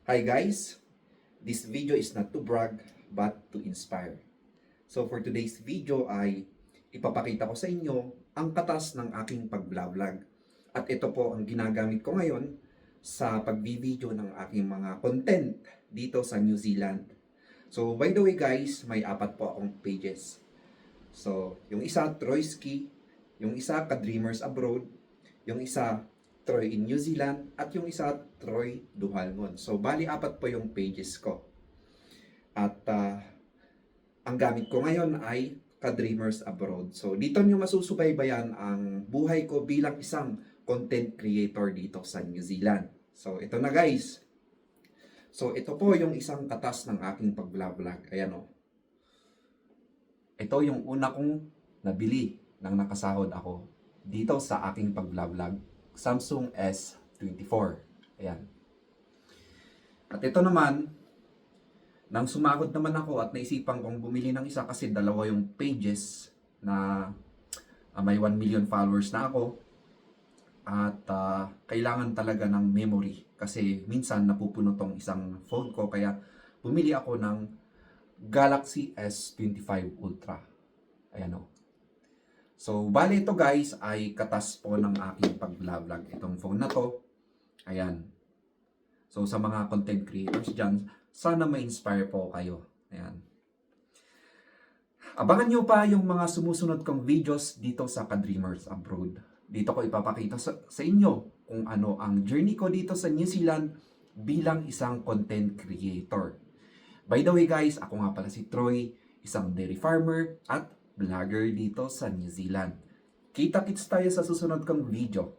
Hi guys, this video is not to brag but to inspire. So for today's video ay ipapakita ko sa inyo ang katas ng aking pag-vlog. At ito po ang ginagamit ko ngayon sa pag-video ng aking mga content dito sa New Zealand. So by the way guys, may 4 po akong pages. So yung isa Troyski, yung isa Ka-Dreamers Abroad, yung isa Troy in New Zealand, at yung isa Troy Duhalngon. So bali 4 po yung pages ko. At ang gamit ko ngayon ay Ka-Dreamers Abroad. So dito nyo masusubaybayan ang buhay ko bilang isang content creator dito sa New Zealand. So ito na guys. So ito po yung isang katas ng aking pag-vlog. Ayan o. Ito yung una kong nabili nang nakasahod ako dito sa aking pag-vlog. Samsung S24. Ayan. At ito naman, nang sumagod naman ako at naisipan kong bumili ng isa kasi dalawa yung pages na may 1 million followers na ako. At kailangan talaga ng memory kasi minsan napupuno tong isang phone ko, kaya bumili ako ng Galaxy S25 Ultra. Ayan o. So, bali ito guys ay katas po ng aking pag-vlog. Itong phone na to. Ayan. So, sa mga content creators dyan, sana ma-inspire po kayo. Ayan. Abangan nyo pa yung mga sumusunod kong videos dito sa Ka-Dreamers Abroad. Dito ko ipapakita sa inyo kung ano ang journey ko dito sa New Zealand bilang isang content creator. By the way guys, ako nga pala si Troy, isang dairy farmer at vlogger dito sa New Zealand. Kita-kits tayo sa susunod kong video.